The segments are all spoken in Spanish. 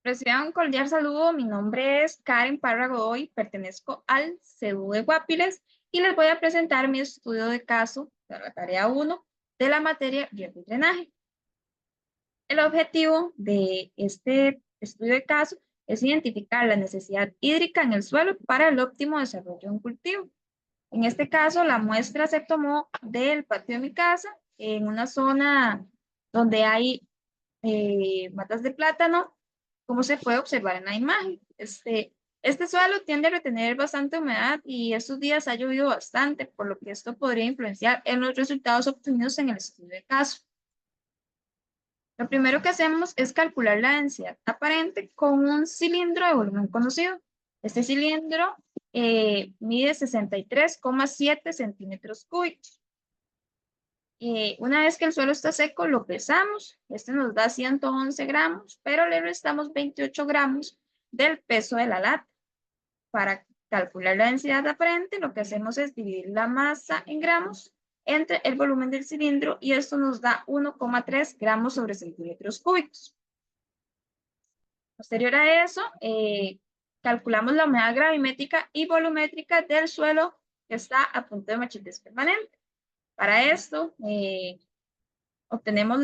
Reciban un cordial saludo. Mi nombre es Karen Parra Godoy, pertenezco al CEDU de Guapiles y les voy a presentar mi estudio de caso de la tarea 1 de la materia riego y drenaje. El objetivo de este estudio de caso es identificar la necesidad hídrica en el suelo para el óptimo desarrollo de un cultivo. En este caso, la muestra se tomó del patio de mi casa, en una zona donde hay matas de plátano, como se puede observar en la imagen. Este suelo tiende a retener bastante humedad y estos días ha llovido bastante, por lo que esto podría influenciar en los resultados obtenidos en el estudio de caso. Lo primero que hacemos es calcular la densidad aparente con un cilindro de volumen conocido. Este cilindro mide 63,7 centímetros cúbicos. Una vez que el suelo está seco, lo pesamos. Este nos da 111 gramos, pero le restamos 28 gramos del peso de la lata. Para calcular la densidad aparente, lo que hacemos es dividir la masa en gramos entre el volumen del cilindro y esto nos da 1,3 gramos sobre centímetros cúbicos. Posterior a eso, calculamos la humedad gravimétrica y volumétrica del suelo que está a punto de machetez permanente. Para esto, obtenemos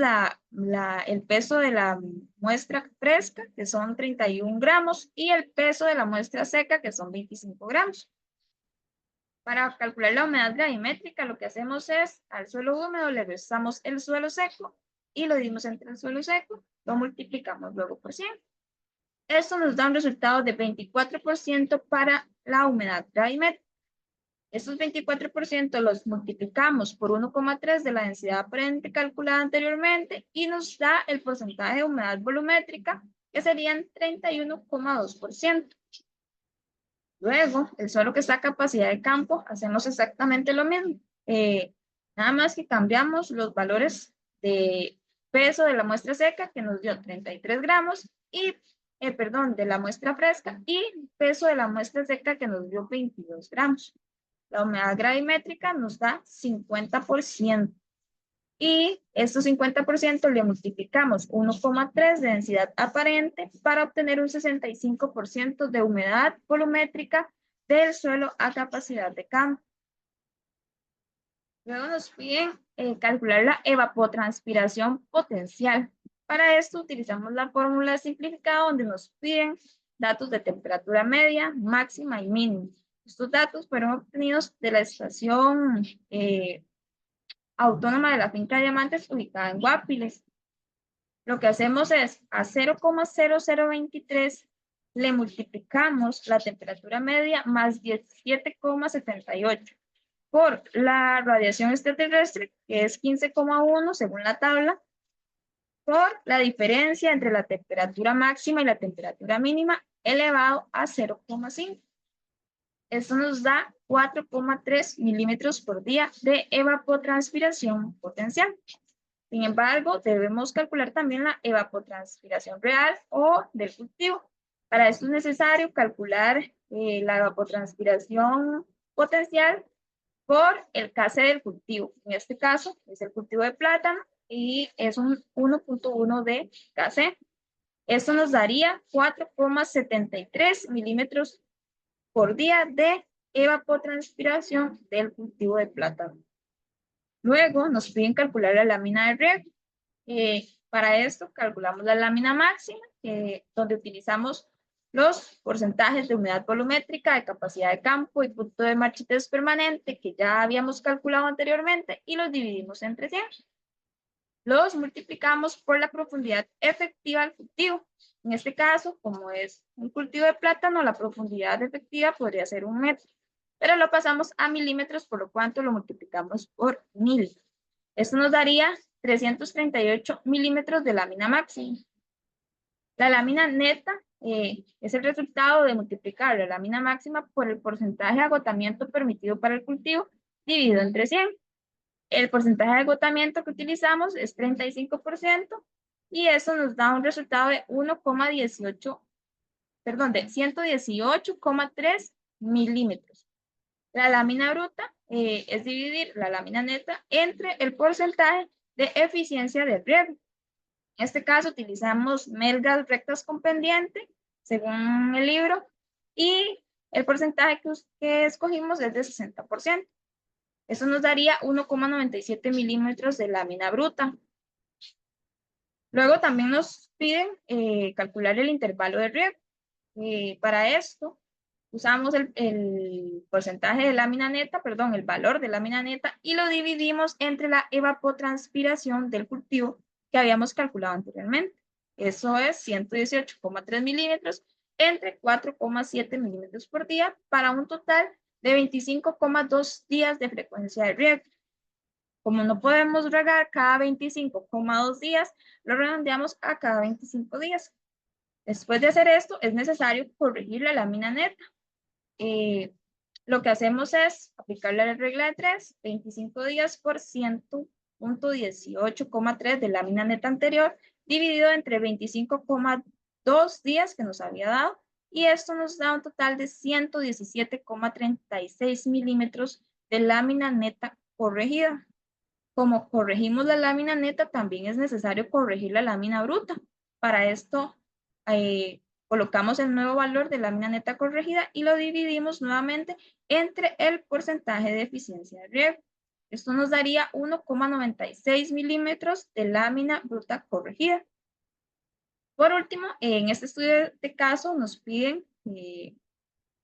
el peso de la muestra fresca, que son 31 gramos, y el peso de la muestra seca, que son 25 gramos. Para calcular la humedad gravimétrica, lo que hacemos es, al suelo húmedo le restamos el suelo seco y lo dividimos entre el suelo seco, lo multiplicamos luego por 100. Esto nos da un resultado de 24% para la humedad gravimétrica. Estos 24% los multiplicamos por 1,3 de la densidad aparente calculada anteriormente y nos da el porcentaje de humedad volumétrica, que serían 31,2%. Luego, el suelo que está a capacidad de campo, hacemos exactamente lo mismo. Nada más que cambiamos los valores de peso de la muestra seca, que nos dio 33 gramos, y, de la muestra fresca, y peso de la muestra seca, que nos dio 22 gramos. La humedad gravimétrica nos da 50%. Y estos 50% le multiplicamos 1,3 de densidad aparente para obtener un 65% de humedad volumétrica del suelo a capacidad de campo. Luego nos piden calcular la evapotranspiración potencial. Para esto utilizamos la fórmula simplificada donde nos piden datos de temperatura media, máxima y mínima. Estos datos fueron obtenidos de la estación autónoma de la finca de Diamantes ubicada en Guapiles. Lo que hacemos es a 0,0023 le multiplicamos la temperatura media más 17,78 por la radiación extraterrestre, que es 15,1 según la tabla, por la diferencia entre la temperatura máxima y la temperatura mínima elevado a 0,5. Esto nos da 4,3 milímetros por día de evapotranspiración potencial. Sin embargo, debemos calcular también la evapotranspiración real o del cultivo. Para esto es necesario calcular la evapotranspiración potencial por el KC del cultivo. En este caso es el cultivo de plátano y es un 1,1 de KC. Esto nos daría 4,73 milímetros por día de evapotranspiración del cultivo de plátano. Luego nos piden calcular la lámina de riego. Para esto calculamos la lámina máxima, donde utilizamos los porcentajes de humedad volumétrica, de capacidad de campo y punto de marchitez permanente que ya habíamos calculado anteriormente y los dividimos entre 100. Los multiplicamos por la profundidad efectiva del cultivo. En este caso, como es un cultivo de plátano, la profundidad efectiva podría ser 1 metro, pero lo pasamos a milímetros, por lo cuanto lo multiplicamos por 1000. Esto nos daría 338 milímetros de lámina máxima. La lámina neta es el resultado de multiplicar la lámina máxima por el porcentaje de agotamiento permitido para el cultivo dividido entre 100. El porcentaje de agotamiento que utilizamos es 35% y eso nos da un resultado de 118,3 milímetros. La lámina bruta es dividir la lámina neta entre el porcentaje de eficiencia del riego. En este caso utilizamos melgas rectas con pendiente, según el libro, y el porcentaje que escogimos es de 60%. Eso nos daría 1,97 milímetros de lámina bruta. Luego también nos piden calcular el intervalo de riego. Para esto usamos el porcentaje de lámina neta, perdón, el valor de lámina neta, y lo dividimos entre la evapotranspiración del cultivo que habíamos calculado anteriormente. Eso es 118,3 milímetros entre 4,7 milímetros por día para un total de 25,2 días de frecuencia de riego. Como no podemos regar cada 25,2 días, lo redondeamos a cada 25 días. Después de hacer esto, es necesario corregir la lámina neta. Lo que hacemos es aplicar la regla de 3, 25 días por 100.18,3 de lámina neta anterior, dividido entre 25,2 días que nos había dado, y esto nos da un total de 117,36 milímetros de lámina neta corregida. Como corregimos la lámina neta, también es necesario corregir la lámina bruta. Para esto, colocamos el nuevo valor de lámina neta corregida y lo dividimos nuevamente entre el porcentaje de eficiencia de riego. Esto nos daría 1,96 milímetros de lámina bruta corregida. Por último, en este estudio de caso nos piden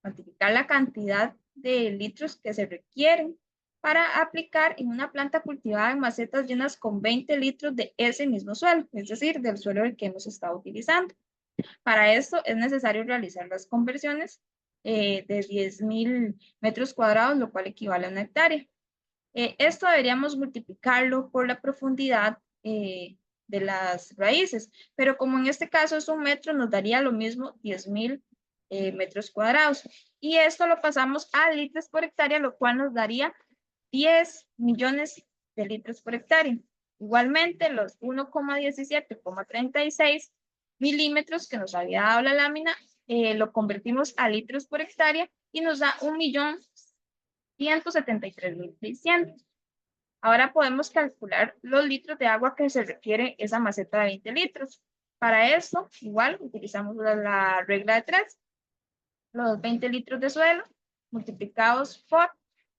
cuantificar la cantidad de litros que se requieren para aplicar en una planta cultivada en macetas llenas con 20 litros de ese mismo suelo, es decir, del suelo del que hemos estado utilizando. Para esto es necesario realizar las conversiones de 10.000 metros cuadrados, lo cual equivale a una hectárea. Esto deberíamos multiplicarlo por la profundidad de las raíces, pero como en este caso es 1 metro, nos daría lo mismo 10.000 metros cuadrados. Y esto lo pasamos a litros por hectárea, lo cual nos daría 10 millones de litros por hectárea. Igualmente, los 1,17,36 milímetros que nos había dado la lámina, lo convertimos a litros por hectárea y nos da 1.173.600. Ahora podemos calcular los litros de agua que se requiere esa maceta de 20 litros. Para eso, igual, utilizamos la regla de 3. Los 20 litros de suelo multiplicados por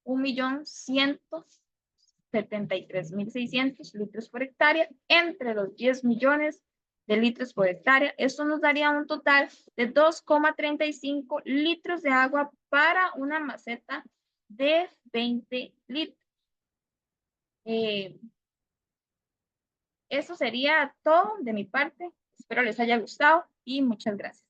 1.173.600 litros por hectárea entre los 10 millones de litros por hectárea. Esto nos daría un total de 2,35 litros de agua para una maceta de 20 litros. Eso sería todo de mi parte. Espero les haya gustado y muchas gracias.